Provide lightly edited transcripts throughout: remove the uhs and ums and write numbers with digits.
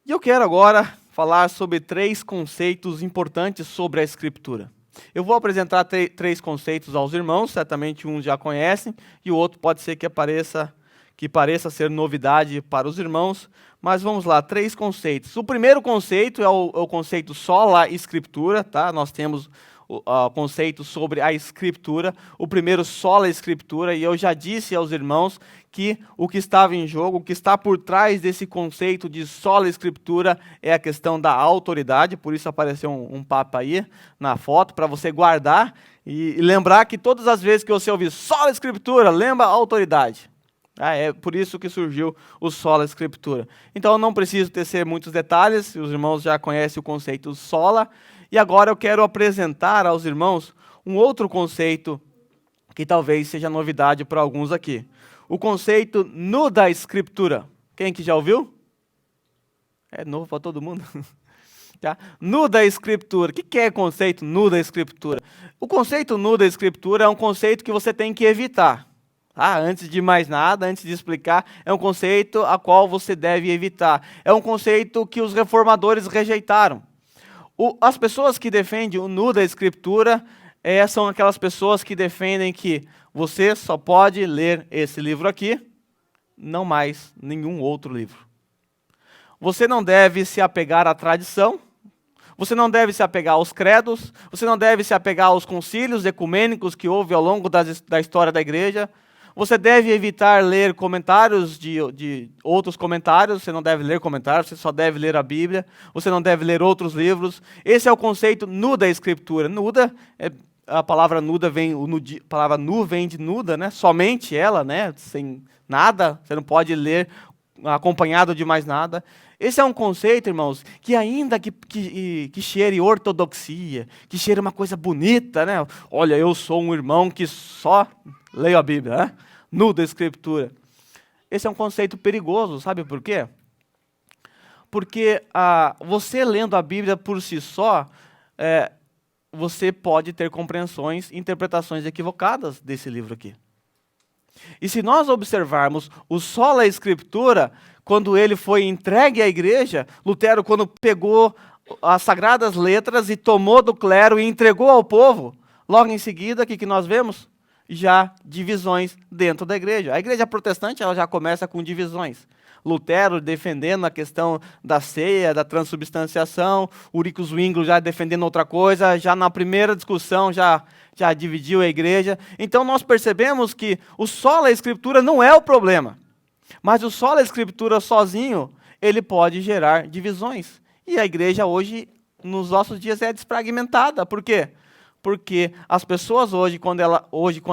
E eu quero agora falar sobre 3 conceitos importantes sobre a Escritura. Eu vou apresentar 3 conceitos aos irmãos, certamente uns já conhecem, e o outro pode ser que pareça ser novidade para os irmãos, mas vamos lá, 3 conceitos. O primeiro conceito é o conceito sola Escritura, tá? Nós temos o conceito sobre a Escritura, o primeiro sola Escritura, e eu já disse aos irmãos que o que estava em jogo, o que está por trás desse conceito de sola Escritura é a questão da autoridade, por isso apareceu um papa aí na foto, para você guardar e lembrar que todas as vezes que você ouvir sola Escritura, lembra a autoridade. É por isso que surgiu o sola Escritura. Então eu não preciso tecer muitos detalhes, os irmãos já conhecem o conceito sola, e agora eu quero apresentar aos irmãos um outro conceito que talvez seja novidade para alguns aqui. O conceito nu da Escritura. Quem que já ouviu? É novo para todo mundo. Tá? Nu da Escritura. O que é o conceito nu da Escritura? O conceito nu da Escritura é um conceito que você tem que evitar. Antes de mais nada, antes de explicar, é um conceito a qual você deve evitar. É um conceito que os reformadores rejeitaram. As pessoas que defendem o nu da Escritura são aquelas pessoas que defendem que você só pode ler esse livro aqui, não mais nenhum outro livro. Você não deve se apegar à tradição, você não deve se apegar aos credos, você não deve se apegar aos concílios ecumênicos que houve ao longo da história da igreja. Você deve evitar ler comentários de outros comentários, você não deve ler comentários, você só deve ler a Bíblia, você não deve ler outros livros. Esse é o conceito nu da Escritura. Nuda, a palavra nuda a palavra nu vem de nuda, né? Somente ela, né? Sem nada, você não pode ler acompanhado de mais nada. Esse é um conceito, irmãos, que ainda que cheire ortodoxia, que cheire uma coisa bonita, né? Olha, eu sou um irmão que só leio a Bíblia, né? Nu da Escritura. Esse é um conceito perigoso, sabe por quê? Porque você lendo a Bíblia por si só, você pode ter compreensões, interpretações equivocadas desse livro aqui. E se nós observarmos o sola Escritura, quando ele foi entregue à igreja, Lutero, quando pegou as sagradas letras e tomou do clero e entregou ao povo, logo em seguida, o que nós vemos? Já divisões dentro da igreja. A igreja protestante ela já começa com divisões. Lutero defendendo a questão da ceia, da transubstanciação, Ulrico Zwingli já defendendo outra coisa, já na primeira discussão já dividiu a igreja. Então nós percebemos que o sola Escritura não é o problema, mas o sola Escritura sozinho, ele pode gerar divisões. E a igreja hoje, nos nossos dias, é desfragmentada. Por quê? Porque as pessoas hoje, quando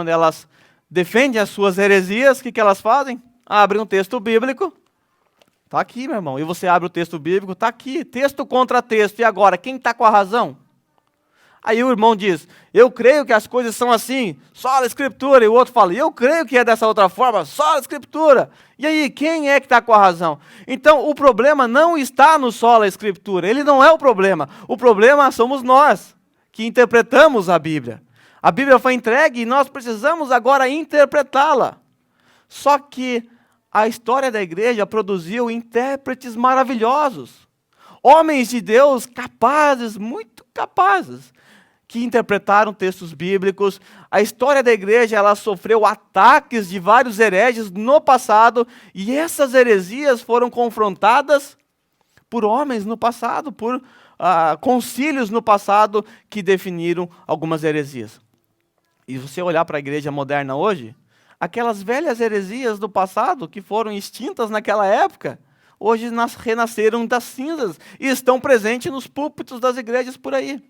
elas defendem as suas heresias, o que elas fazem? Abrem um texto bíblico, está aqui, meu irmão, e você abre o texto bíblico, está aqui, texto contra texto, e agora, quem está com a razão? Aí o irmão diz, eu creio que as coisas são assim, só a Escritura, e o outro fala, eu creio que é dessa outra forma, só a Escritura. E aí, quem é que está com a razão? Então, o problema não está no sola Escritura, ele não é o problema somos nós, que interpretamos a Bíblia. A Bíblia foi entregue e nós precisamos agora interpretá-la. Só que a história da igreja produziu intérpretes maravilhosos. Homens de Deus capazes, muito capazes, que interpretaram textos bíblicos. A história da igreja ela sofreu ataques de vários hereges no passado, e essas heresias foram confrontadas por homens no passado, por concílios no passado que definiram algumas heresias. E você olhar para a igreja moderna hoje, aquelas velhas heresias do passado que foram extintas naquela época, hoje renasceram das cinzas e estão presentes nos púlpitos das igrejas por aí.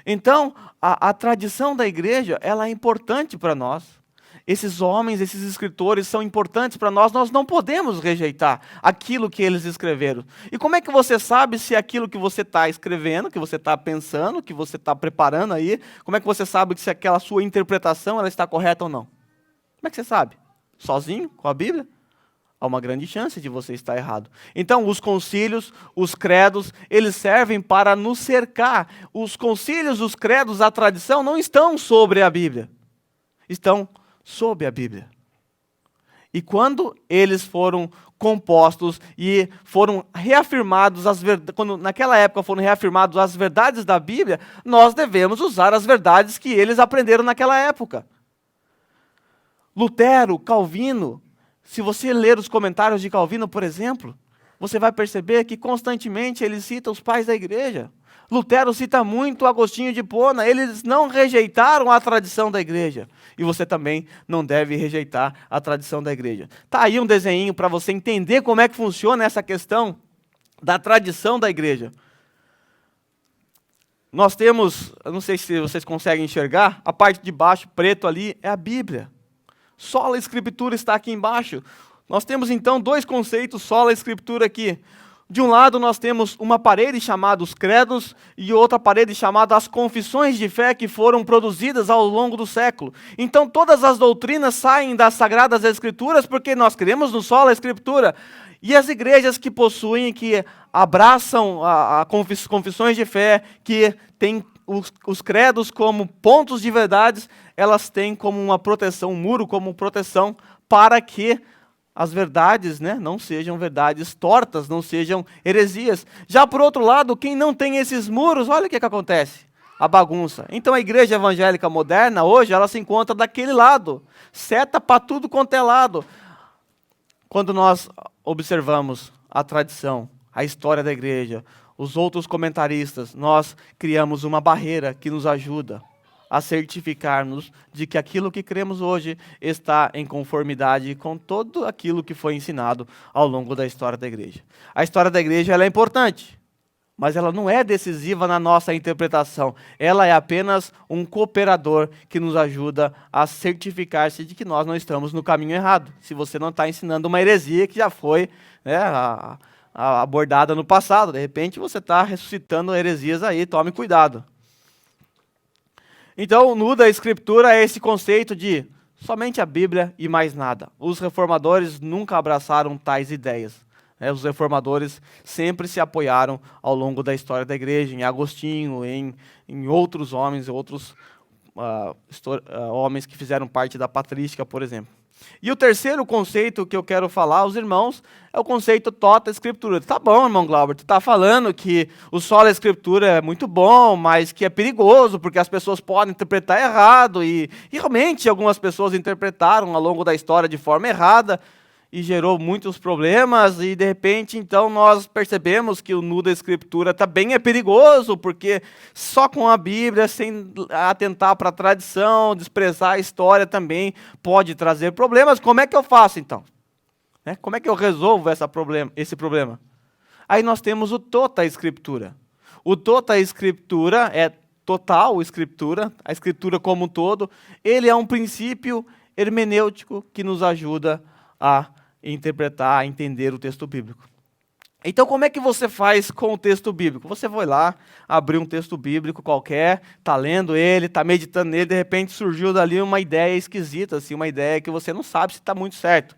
Então, a tradição da igreja ela é importante para nós. Esses homens, esses escritores são importantes para nós, nós não podemos rejeitar aquilo que eles escreveram. E como é que você sabe se aquilo que você está escrevendo, que você está pensando, que você está preparando aí, como é que você sabe se aquela sua interpretação ela está correta ou não? Como é que você sabe? Sozinho, com a Bíblia? Há uma grande chance de você estar errado. Então, os concílios, os credos, eles servem para nos cercar. Os concílios, os credos, a tradição não estão sobre a Bíblia. Estão sob a Bíblia. E quando eles foram compostos e foram reafirmados, quando naquela época foram reafirmados as verdades da Bíblia, nós devemos usar as verdades que eles aprenderam naquela época. Lutero, Calvino, se você ler os comentários de Calvino, por exemplo, você vai perceber que constantemente ele cita os pais da igreja. Lutero cita muito Agostinho de Hipona. Eles não rejeitaram a tradição da igreja. E você também não deve rejeitar a tradição da igreja. Está aí um desenho para você entender como é que funciona essa questão da tradição da igreja. Nós temos, eu não sei se vocês conseguem enxergar, a parte de baixo, preto ali, é a Bíblia. Sola Escritura está aqui embaixo. Nós temos então dois conceitos, sola Escritura aqui. De um lado nós temos uma parede chamada os credos e outra parede chamada as confissões de fé que foram produzidas ao longo do século. Então todas as doutrinas saem das Sagradas Escrituras porque nós cremos no sola Escritura. E as igrejas que possuem, que abraçam a confissões de fé, que têm os credos como pontos de verdades, elas têm como uma proteção, um muro como proteção para que as verdades, não sejam verdades tortas, não sejam heresias. Já por outro lado, quem não tem esses muros, olha o que acontece, a bagunça. Então a igreja evangélica moderna, hoje, ela se encontra daquele lado, seta para tudo quanto é lado. Quando nós observamos a tradição, a história da igreja, os outros comentaristas, nós criamos uma barreira que nos ajuda a certificar-nos de que aquilo que cremos hoje está em conformidade com tudo aquilo que foi ensinado ao longo da história da igreja. A história da igreja ela é importante, mas ela não é decisiva na nossa interpretação. Ela é apenas um cooperador que nos ajuda a certificar-se de que nós não estamos no caminho errado. Se você não está ensinando uma heresia que já foi abordada no passado, de repente você está ressuscitando heresias aí, tome cuidado. Então, o nu da Escritura é esse conceito de somente a Bíblia e mais nada. Os reformadores nunca abraçaram tais ideias. Os reformadores sempre se apoiaram ao longo da história da igreja, em Agostinho, em outros homens, homens que fizeram parte da patrística, por exemplo. E o terceiro conceito que eu quero falar aos irmãos é o conceito tota Escritura. Tá bom, irmão Glauber, tu está falando que o sola Escritura é muito bom, mas que é perigoso, porque as pessoas podem interpretar errado, e realmente algumas pessoas interpretaram ao longo da história de forma errada, e gerou muitos problemas, e de repente então nós percebemos que o nu da Escritura também é perigoso, porque só com a Bíblia, sem atentar para a tradição, desprezar a história também pode trazer problemas. Como é que eu faço então? Como é que eu resolvo esse problema? Aí nós temos o tota Escritura. O tota Escritura é total Escritura, a Escritura como um todo. Ele é um princípio hermenêutico que nos ajuda a interpretar, a entender o texto bíblico. Então, como é que você faz com o texto bíblico? Você vai lá, abrir um texto bíblico qualquer, está lendo ele, está meditando nele, de repente surgiu dali uma ideia esquisita, assim, uma ideia que você não sabe se está muito certo.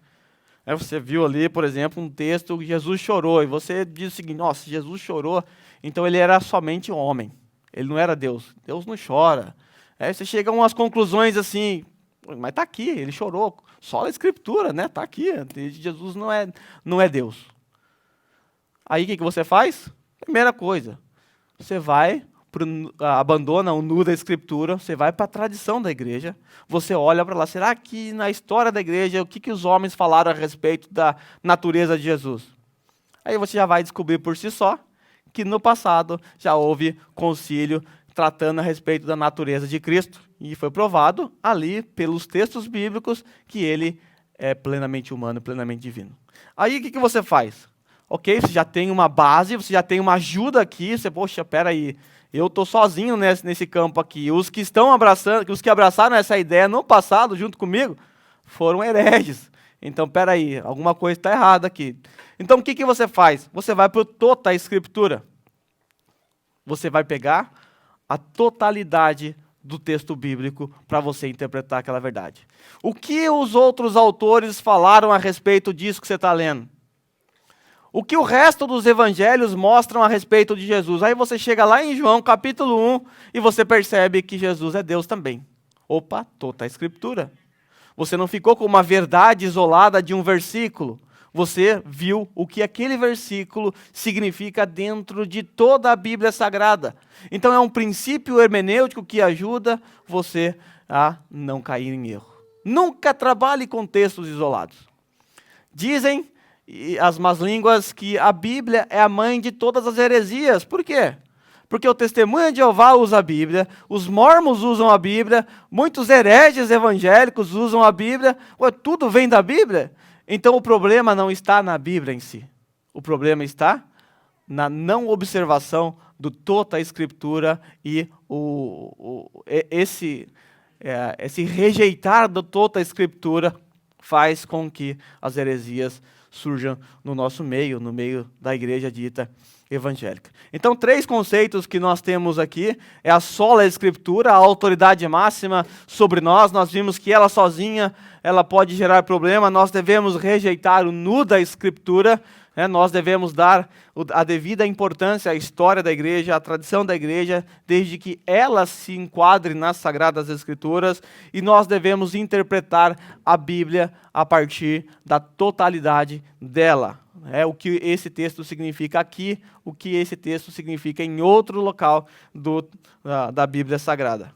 Você viu ali, por exemplo, um texto que Jesus chorou, e você diz o seguinte: nossa, Jesus chorou, então ele era somente um homem, ele não era Deus. Deus não chora. Aí você chega a umas conclusões assim, mas está aqui, ele chorou. Só a Escritura, está aqui. Jesus não é Deus. Aí o que você faz? Primeira coisa, você vai, abandona o nu da Escritura, você vai para a tradição da igreja, você olha para lá, será que na história da igreja, o que os homens falaram a respeito da natureza de Jesus? Aí você já vai descobrir por si só que no passado já houve concílio tratando a respeito da natureza de Cristo, e foi provado ali pelos textos bíblicos que ele é plenamente humano, plenamente divino. Aí o que você faz? Ok, você já tem uma base, você já tem uma ajuda aqui, poxa, peraí, eu estou sozinho nesse campo aqui. Os que abraçaram essa ideia no passado, junto comigo, foram hereges. Então, peraí, alguma coisa está errada aqui. Então, o que você faz? Você vai para o tota Escritura. Você vai pegar a totalidade do texto bíblico para você interpretar aquela verdade. O que os outros autores falaram a respeito disso que você está lendo? O que o resto dos evangelhos mostram a respeito de Jesus? Aí você chega lá em João capítulo 1 e você percebe que Jesus é Deus também. Opa, tota Escritura. Você não ficou com uma verdade isolada de um versículo. Você viu o que aquele versículo significa dentro de toda a Bíblia Sagrada. Então é um princípio hermenêutico que ajuda você a não cair em erro. Nunca trabalhe com textos isolados. Dizem as más línguas que a Bíblia é a mãe de todas as heresias. Por quê? Porque o Testemunha de Jeová usa a Bíblia, os mormons usam a Bíblia, muitos hereges evangélicos usam a Bíblia. Ué, tudo vem da Bíblia? Então o problema não está na Bíblia em si. O problema está na não observação do toda a Escritura e esse rejeitar da toda a Escritura faz com que as heresias surjam no nosso meio, no meio da igreja dita evangélica. Então, 3 conceitos que nós temos aqui é a sola escritura, a autoridade máxima sobre nós. Nós vimos que ela sozinha, ela pode gerar problema. Nós devemos rejeitar o nu da escritura, né? Nós devemos dar a devida importância à história da igreja, à tradição da igreja, desde que ela se enquadre nas sagradas escrituras, e nós devemos interpretar a Bíblia a partir da totalidade dela. O que esse texto significa aqui, o que esse texto significa em outro local da Bíblia Sagrada.